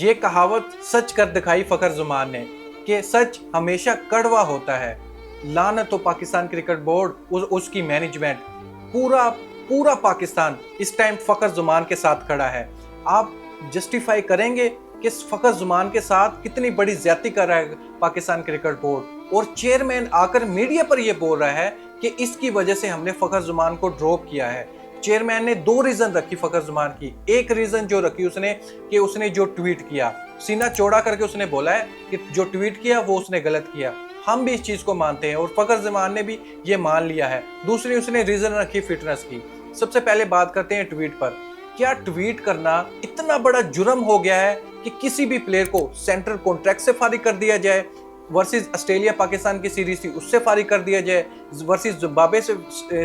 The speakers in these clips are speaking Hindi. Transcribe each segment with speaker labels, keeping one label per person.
Speaker 1: ये कहावत सच कर दिखाई फखर जुमान ने कि सच हमेशा कड़वा होता है। लानत तो पाकिस्तान क्रिकेट बोर्ड उसकी मैनेजमेंट, पूरा पूरा पाकिस्तान इस टाइम फखर जुमान के साथ खड़ा है। आप जस्टिफाई करेंगे कि फखर जुमान के साथ कितनी बड़ी ज्यादती कर रहा है पाकिस्तान क्रिकेट बोर्ड, और चेयरमैन आकर मीडिया पर यह बोल रहा है कि इसकी वजह से हमने फखर जुमान को ड्रॉप किया है। चेयरमैन ने दो रीजन रखी फखर जुमान की। एक रीजन जो रखी उसने कि उसने जो ट्वीट किया, सीना चौड़ा करके उसने बोला है कि जो ट्वीट किया वो उसने गलत किया। हम भी इस चीज को मानते हैं और फखर जुमान ने भी ये मान लिया है। दूसरी उसने रीजन रखी फिटनेस की। सबसे पहले बात करते हैं ट्वीट पर। क्या ट्वीट करना इतना बड़ा जुर्म हो गया है कि किसी भी प्लेयर को सेंट्रल कॉन्ट्रैक्ट से फारिग कर दिया जाए? वर्सेस ऑस्ट्रेलिया पाकिस्तान की सीरीज थी उससे फारिग कर दिया जाए, वर्सेस जिम्बाब्वे से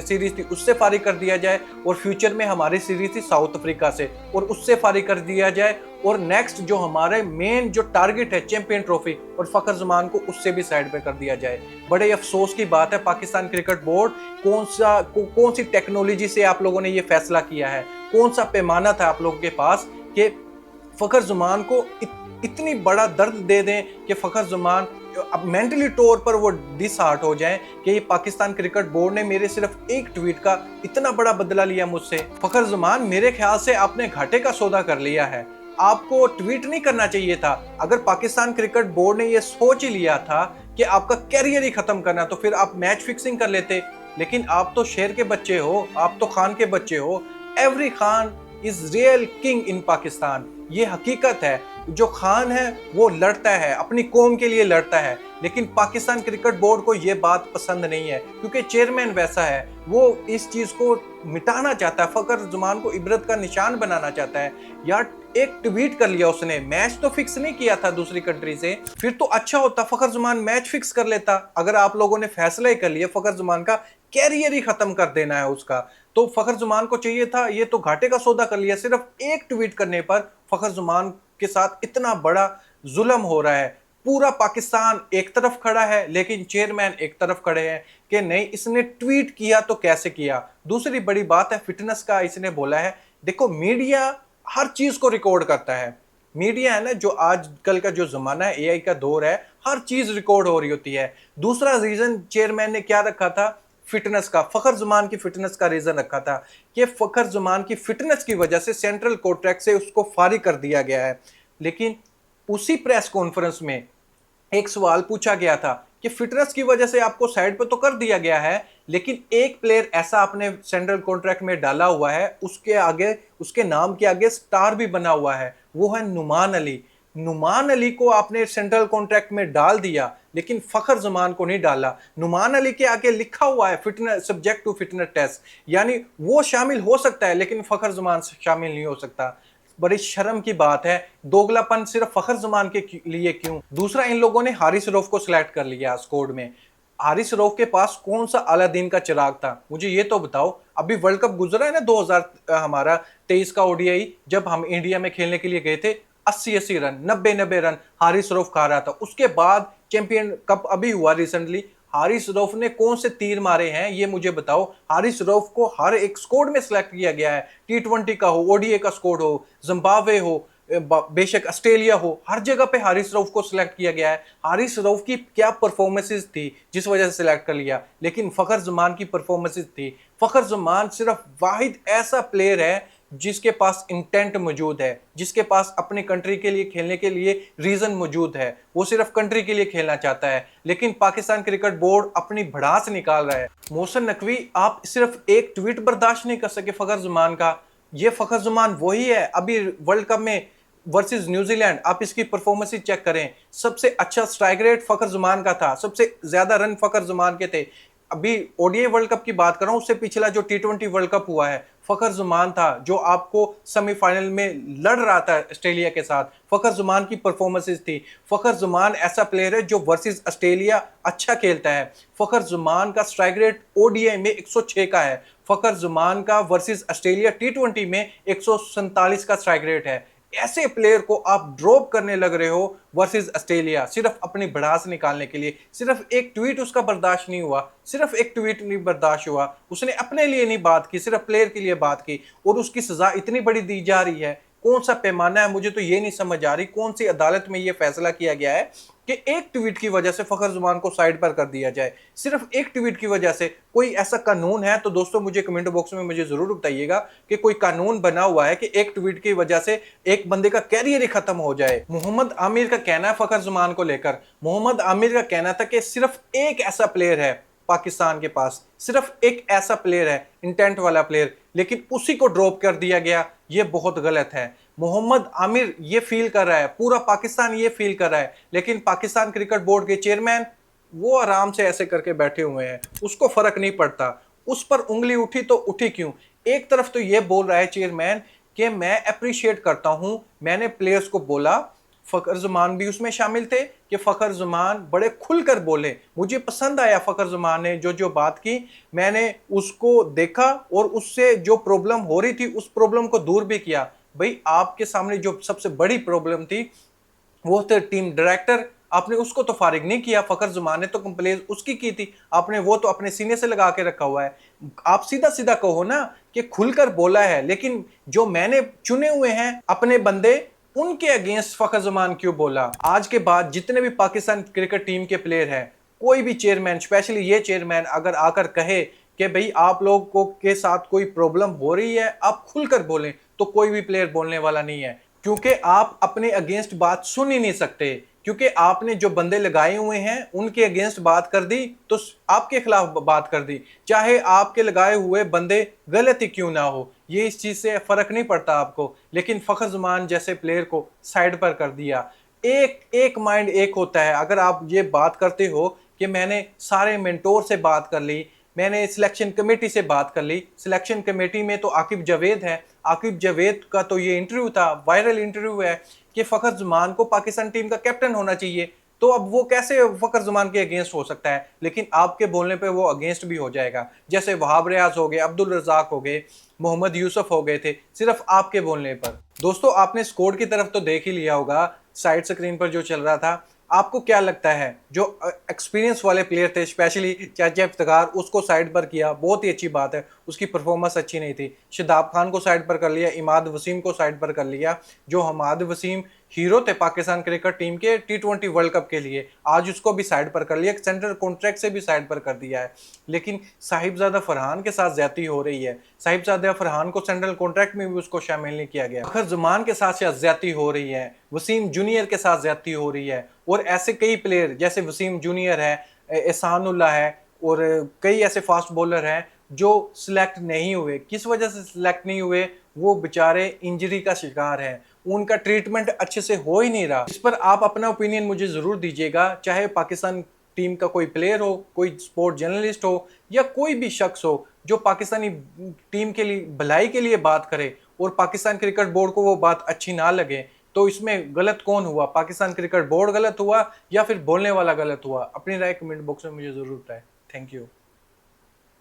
Speaker 1: सीरीज थी उससे फारिग कर दिया जाए, और फ्यूचर में हमारी सीरीज थी साउथ अफ्रीका से और उससे फारिग कर दिया जाए, और नेक्स्ट जो हमारे मेन जो टारगेट है चैंपियन ट्रॉफी और फखर जुमान को उससे भी साइड पे कर दिया जाए। बड़े अफसोस की बात है पाकिस्तान क्रिकेट बोर्ड, कौन सी टेक्नोलॉजी से आप लोगों ने ये फैसला किया है? कौन सा पैमाना था आप लोगों के पास कि फखर जुमान को इतनी बड़ा दर्द दे दें कि फखर जुमान अब मेंटली तौर पर वो डिसहार्ट हो जाएं कि ये पाकिस्तान क्रिकेट बोर्ड ने मेरे सिर्फ एक ट्वीट का इतना बड़ा बदला लिया मुझसे। फखर जुमान, मेरे ख्याल से आपने घाटे का सौदा कर लिया है। आपको ट्वीट नहीं करना चाहिए था। अगर पाकिस्तान क्रिकेट बोर्ड ने ये सोच ही लिया था कि आपका कैरियर ही खत्म करना, तो फिर आप मैच फिक्सिंग कर लेते। लेकिन आप तो शेर के बच्चे हो, आप तो खान के बच्चे हो। Every Khan is real king in Pakistan. ये हकीकत है। जो खान है वो लड़ता है, अपनी कौम के लिए लड़ता है, लेकिन पाकिस्तान क्रिकेट बोर्ड को ये बात पसंद नहीं है क्योंकि चेयरमैन वैसा है। वो इस चीज को मिटाना चाहता है, फखर जुमान को इबरत का निशान बनाना चाहता है। यार, एक ट्वीट कर लिया उसने, मैच तो फिक्स नहीं किया था दूसरी कंट्री से। फिर तो अच्छा होता फखर जुमान मैच फिक्स कर लेता। अगर आप लोगों ने फैसला ही कर लिया फखर जुमान का कैरियर ही खत्म कर देना है उसका, तो फखर जुमान को चाहिए था, ये तो घाटे का सौदा कर लिया। सिर्फ एक ट्वीट करने पर फखर जुमान के साथ इतना बड़ा जुल्म हो रहा है। पूरा पाकिस्तान एक तरफ खड़ा है लेकिन चेयरमैन एक तरफ खड़े हैं कि नहीं, इसने ट्वीट किया तो कैसे किया। दूसरी बड़ी बात है फिटनेस का। इसने बोला है, देखो मीडिया हर चीज को रिकॉर्ड करता है। मीडिया है ना, जो आजकल का जो जमाना है, एआई का दौर है, हर चीज रिकॉर्ड हो रही होती है। दूसरा रीजन चेयरमैन ने क्या रखा था? फिटनेस का। फखर जुमान की फिटनेस का रीजन रखा था कि फखर जुमान की फिटनेस की वजह से सेंट्रल कॉन्ट्रैक्ट से उसको फारिग कर दिया गया है। लेकिन उसी प्रेस कॉन्फ्रेंस में एक सवाल पूछा गया था कि फिटनेस की वजह से आपको साइड पे तो कर दिया गया है, लेकिन एक प्लेयर ऐसा आपने सेंट्रल कॉन्ट्रैक्ट में डाला हुआ है, उसके आगे, उसके नाम के आगे स्टार भी बना हुआ है, वो है नुमान अली। नुमान अली को आपने सेंट्रल कॉन्ट्रैक्ट में डाल दिया लेकिन फखर जुमान को नहीं डाला। नुमान अली के आगे लिखा हुआ है fitness, subject to fitness test, यानी वो शामिल हो सकता है लेकिन फखर जुमान शामिल नहीं हो सकता। बड़ी शर्म की बात है। दोगलापन सिर्फ फखर जुमान के लिए क्यों? दूसरा, इन लोगों ने हारिस रऊफ को सिलेक्ट कर लिया स्क्वाड में। हारिस रऊफ के पास कौन सा अलादीन का चिराग था? मुझे ये तो बताओ। अभी वर्ल्ड कप गुजरा है ना 2000 हमारा 23 का ओडीआई, जब हम इंडिया में खेलने के लिए गए थे, 80-80 रन, 90-90 रन हारिस रऊफ खा रहा था। उसके बाद चैंपियन कप अभी हुआ रिसेंटली, हारिस रऊफ ने कौन से तीर मारे हैं ये मुझे बताओ। हारिस रऊफ को हर एक स्क्वाड में सिलेक्ट किया गया है, टी20 का हो, ओडीए का स्क्वाड हो, जिम्बाब्वे हो, बेशक ऑस्ट्रेलिया हो, हर जगह पे हारिस रऊफ को सिलेक्ट किया गया है। हारिस रऊफ की क्या परफॉर्मेंसेस थी जिस वजह से सिलेक्ट कर लिया, लेकिन फखर जुमान की परफॉर्मेंसेस थी। फखर जुमान सिर्फ वाहिद ऐसा प्लेयर है जिसके पास इंटेंट मौजूद है, जिसके पास अपने कंट्री के लिए खेलने के लिए रीजन मौजूद है। वो सिर्फ कंट्री के लिए खेलना चाहता है, लेकिन पाकिस्तान क्रिकेट बोर्ड अपनी भड़ास निकाल रहा है। मोहसिन नकवी, आप सिर्फ एक ट्वीट बर्दाश्त नहीं कर सके फखर जुमान का। ये फखर जुमान वही है। अभी वर्ल्ड कप में वर्सेस न्यूजीलैंड आप इसकी परफॉर्मेंस चेक करें, सबसे अच्छा स्ट्राइक रेट फखर जुमान का था, सबसे ज्यादा रन फखर जुमान के थे। अभी ओडीआई वर्ल्ड कप की बात कर रहा हूं, उससे पिछला जो टी20 वर्ल्ड कप हुआ है, फखर जुमान था जो आपको सेमीफाइनल में लड़ रहा था ऑस्ट्रेलिया के साथ। फखर जुमान की परफॉर्मेंसेस थी। फखर जुमान ऐसा प्लेयर है जो वर्सेस ऑस्ट्रेलिया अच्छा खेलता है। फखर जुमान का स्ट्राइक रेट ओडीआई में 106 का है। फखर जुमान का वर्सेस ऑस्ट्रेलिया टी20 में 147 का स्ट्राइक रेट है। ऐसे प्लेयर को आप ड्रॉप करने लग रहे हो वर्सेस ऑस्ट्रेलिया, सिर्फ अपनी भड़ास निकालने के लिए। सिर्फ एक ट्वीट उसका बर्दाश्त नहीं हुआ, सिर्फ एक ट्वीट नहीं बर्दाश्त हुआ, उसने अपने लिए नहीं बात की, सिर्फ प्लेयर के लिए बात की, और उसकी सजा इतनी बड़ी दी जा रही है। कौन सा पैमाना है, मुझे तो ये नहीं समझ आ रही कौन सी अदालत में ये फैसला किया गया है कि एक ट्वीट की वजह से फखर ज़मान को साइड पर कर दिया जाए। सिर्फ एक ट्वीट की वजह से कोई ऐसा कानून है तो दोस्तों मुझे कमेंट बॉक्स में मुझे जरूर बताइएगा कि कोई कानून बना हुआ है कि एक ट्वीट की वजह से एक बंदे का कैरियर ही खत्म हो जाए। मोहम्मद आमिर का कहना है फखर ज़मान को लेकर, मोहम्मद आमिर का कहना था कि सिर्फ एक ऐसा प्लेयर है पाकिस्तान के पास, सिर्फ एक ऐसा प्लेयर है इंटेंट वाला प्लेयर, लेकिन उसी को ड्रॉप कर दिया गया। ये बहुत गलत है। मोहम्मद आमिर ये फील कर रहा है, पूरा पाकिस्तान ये फील कर रहा है, लेकिन पाकिस्तान क्रिकेट बोर्ड के चेयरमैन वो आराम से ऐसे करके बैठे हुए हैं, उसको फर्क नहीं पड़ता। उस पर उंगली उठी तो उठी क्यों? एक तरफ तो ये बोल रहा है चेयरमैन कि मैं अप्रिशिएट करता हूं, मैंने प्लेयर्स को बोला, फखर ज़मान भी उसमें शामिल थे कि फखर ज़मान बड़े खुलकर बोले, मुझे पसंद आया फखर ज़मान ने जो जो बात की, मैंने उसको देखा और उससे जो प्रॉब्लम हो रही थी उस प्रॉब्लम को दूर भी किया। भाई आपके सामने जो सबसे बड़ी प्रॉब्लम थी वो थे टीम डायरेक्टर, आपने उसको तो फारिग नहीं किया। फखर ज़मान ने तो कंप्लेन उसकी की थी, आपने वो तो अपने सीने से लगा के रखा हुआ है। आप सीधा सीधा कहो ना कि खुलकर बोला है, लेकिन जो मैंने चुने हुए हैं अपने बंदे उनके अगेंस्ट फखर ज़मान क्यों बोला? आज के बाद जितने भी पाकिस्तान क्रिकेट टीम के प्लेयर हैं, कोई भी चेयरमैन, स्पेशली ये चेयरमैन अगर आकर कहे कि भाई आप लोगों के साथ कोई प्रॉब्लम हो रही है आप खुलकर बोलें, तो कोई भी प्लेयर बोलने वाला नहीं है, क्योंकि आप अपने अगेंस्ट बात सुन ही नहीं सकते। क्योंकि आपने जो बंदे लगाए हुए हैं उनके अगेंस्ट बात कर दी तो आपके खिलाफ बात कर दी, चाहे आपके लगाए हुए बंदे गलत ही क्यों ना हो, ये इस चीज से फर्क नहीं पड़ता आपको। लेकिन फखर ज़मान जैसे प्लेयर को साइड पर कर दिया। एक एक माइंड एक होता है। अगर आप ये बात करते हो कि मैंने सारे मेंटोर से बात कर ली, मैंने सिलेक्शन कमेटी से बात कर ली, सिलेक्शन कमेटी में तो आकिब जावेद है, आकिब जावेद का तो ये इंटरव्यू था, वायरल इंटरव्यू है कि फखर ज़मान को पाकिस्तान टीम का कैप्टन होना चाहिए, तो अब वो कैसे फखर ज़मान के अगेंस्ट हो सकता है? लेकिन आपके बोलने पे वो अगेंस्ट भी हो जाएगा। जैसे वहाब रियाज हो गए, अब्दुल रज़ाक हो गए, मोहम्मद यूसुफ हो गए थे, सिर्फ आपके बोलने पर। दोस्तों आपने स्कोर की तरफ तो देख ही लिया होगा, साइड स्क्रीन पर जो चल रहा था। आपको क्या लगता है जो एक्सपीरियंस वाले प्लेयर थे, स्पेशली चाचा इफ्तिखार, उसको साइड पर किया, बहुत ही अच्छी बात है, उसकी परफॉर्मेंस अच्छी नहीं थी। शादाब खान को साइड पर कर लिया, इमाद वसीम को साइड पर कर लिया, जो इमाद वसीम हीरो थे पाकिस्तान क्रिकेट टीम के T20 वर्ल्ड कप के लिए, आज उसको भी साइड पर कर लिया, सेंट्रल कॉन्ट्रैक्ट से भी साइड पर कर दिया है। लेकिन साहिबजादा फरहान के साथ ज्यादती हो रही है, साहिबजादा फरहान को सेंट्रल कॉन्ट्रैक्ट में भी उसको शामिल नहीं किया गया। फखर ज़मान के साथ ज्यादती हो रही है, वसीम जूनियर के साथ ज्यादती हो रही है, और ऐसे कई प्लेयर जैसे वसीम जूनियर है, एहसानुल्लाह है, और कई ऐसे फास्ट बॉलर हैं जो सिलेक्ट नहीं हुए। किस वजह से सिलेक्ट नहीं हुए? वो बेचारे इंजरी का शिकार हैं, उनका ट्रीटमेंट अच्छे से हो ही नहीं रहा। इस पर आप अपना ओपिनियन मुझे ज़रूर दीजिएगा, चाहे पाकिस्तान टीम का कोई प्लेयर हो, कोई स्पोर्ट जर्नलिस्ट हो, या कोई भी शख्स हो जो पाकिस्तानी टीम के लिए भलाई के लिए बात करे और पाकिस्तान क्रिकेट बोर्ड को वो बात अच्छी ना लगे, तो इसमें गलत कौन हुआ? पाकिस्तान क्रिकेट बोर्ड गलत हुआ या फिर बोलने वाला गलत हुआ? अपनी राय कमेंट बॉक्स में मुझे ज़रूर बताएं। Thank you.